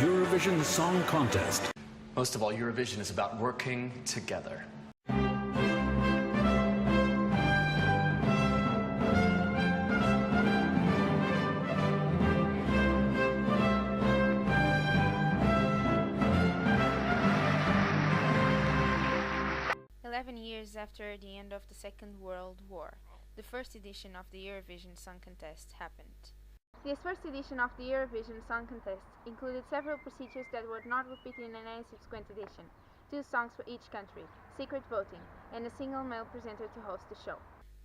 Eurovision Song Contest. Most of all, Eurovision is about working together. Years after the end of the Second World War, the first edition of the Eurovision Song Contest happened. This first edition of the Eurovision Song Contest included several procedures that were not repeated in any subsequent edition: 2 songs for each country, secret voting, and a single male presenter to host the show.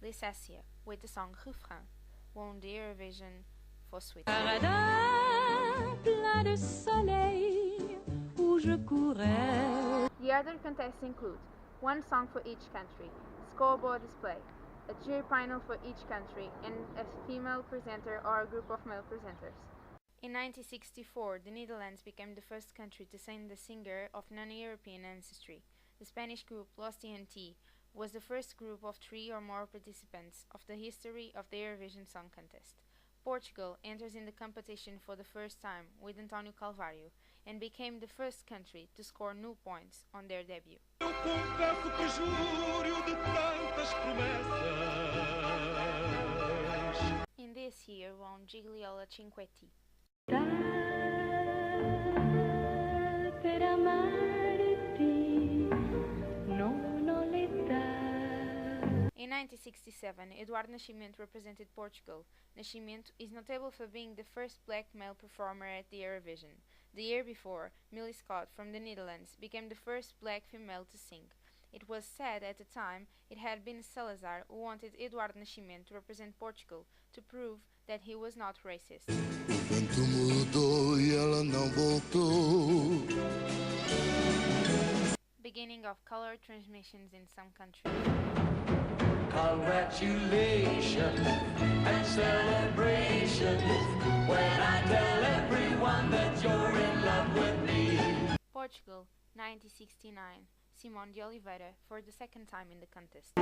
Lissacia, with the song Refrain, won the Eurovision for Sweden. The other contests include 1 song for each country, scoreboard display, a jury panel for each country, and a female presenter or a group of male presenters. In 1964, the Netherlands became the first country to send a singer of non-European ancestry. The Spanish group Los TNT was the first group of 3 or more participants of the history of the Eurovision Song Contest. Portugal enters in the competition for the first time with António Carvalho and became the first country to score null points on their debut. In this year won Gigliola Cinquetti. In 1967, Eduardo Nascimento represented Portugal. Nascimento is notable for being the first black male performer at the Eurovision. The year before, Millie Scott from the Netherlands became the first black female to sing. It was said at the time it had been Salazar who wanted Eduardo Nascimento to represent Portugal to prove that he was not racist. Beginning of color transmissions in some countries. Congratulations and celebrations when I tell everyone that you're in love with me. Portugal, 1969. Simone de Oliveira for the second time in the contest.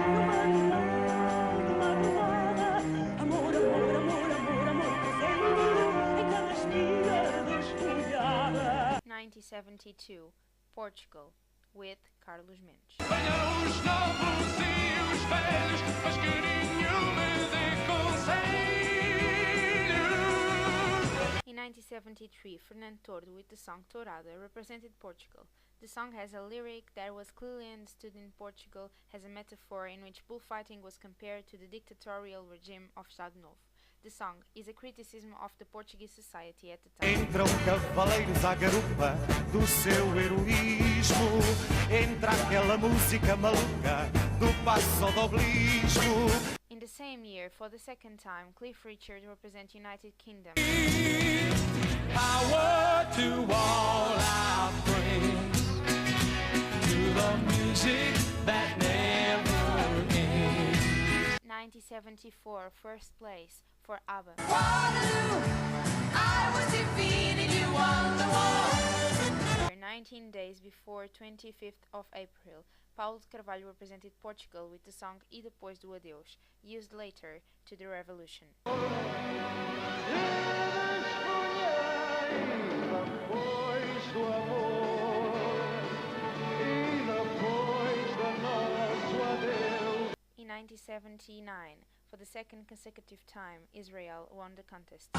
1972. Portugal, with Carlos Mendes. In 1973, Fernando Tordo with the song Tourada represented Portugal. The song has a lyric that was clearly understood in Portugal as a metaphor in which bullfighting was compared to the dictatorial regime of Estado Novo. The song is a criticism of the Portuguese society at the time. Entram cavaleiros à garupa do seu heroísmo. Entra aquela música maluca do passo-doblismo. In the same year, for the second time, Cliff Richard represents United Kingdom. Power to all our friends, to the music that never ends. 1974, first place for ABBA. Waterloo, I was defeated, you won the war. 19 days before 25th of April, Paulo de Carvalho represented Portugal with the song E Depois do Adeus, used later to the revolution. In 1979, for the second consecutive time, Israel won the contest.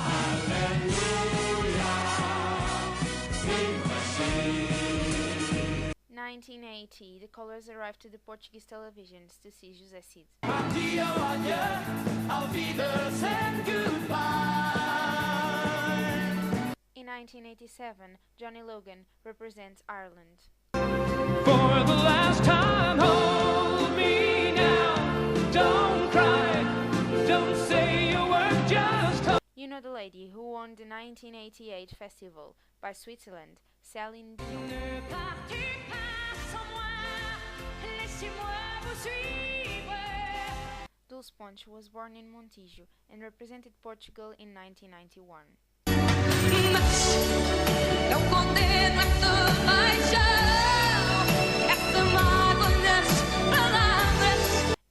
1980, the colors arrived to the Portuguese televisions to see José Cid. In 1987, Johnny Logan represents Ireland. For the last time, hold me now. Don't cry, don't say a word, just hold. You know the lady who won the 1988 festival by Switzerland, Céline Dion. Dulce Pontes was born in Montijo and represented Portugal in 1991.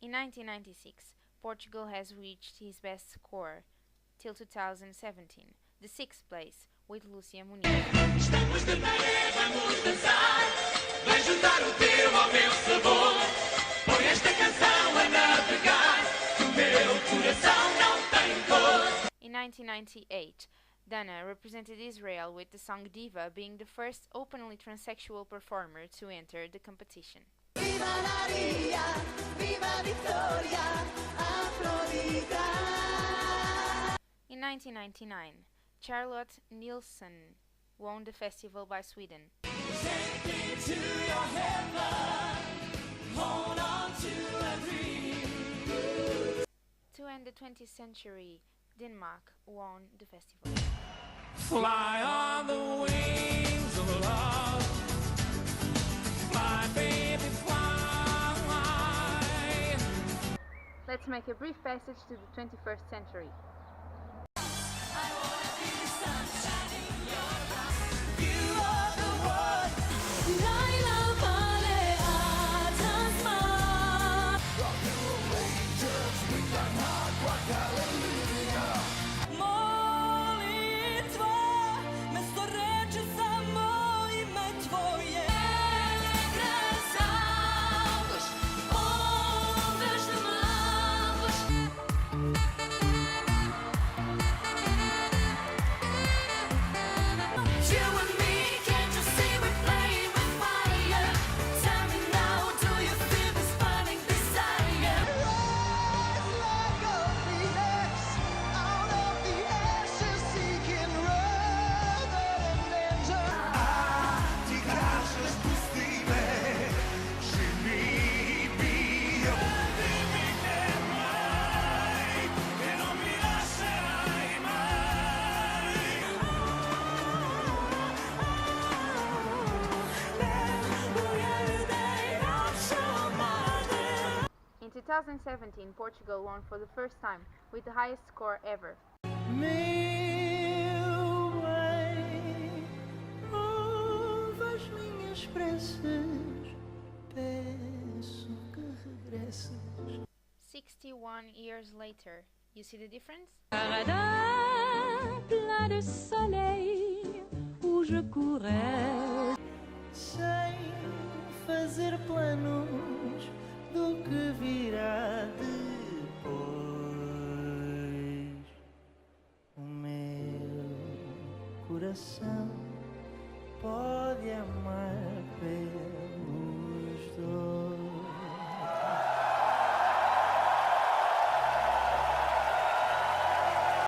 In 1996, Portugal has reached his best score till 2017, the 6th place, with Lúcia Muniz. Estamos de pé, vamos dançar. Vem juntar o teu ao meu sabor. Põe esta canção a navegar. O meu coração não tem cor. In 1998, Dana represented Israel with the song Diva, being the first openly transsexual performer to enter the competition. Viva Maria, viva Victoria, Afrodita. In 1999, Charlotte Nilsson won the festival by Sweden. Take me to your heaven. Hold on to a dream. To end the 20th century, Denmark won the festival. Fly on the wings of love. Fly, baby, fly. Let's make a brief passage to the 21st century. In 2017, Portugal won for the first time with the highest score ever. Meu bem, ouve as minhas preces, peço que regresses. 61 years later, you see the difference? Paradin plein de soleil où je courais. Sem fazer planos do que virá depois. O meu coração pode amar pela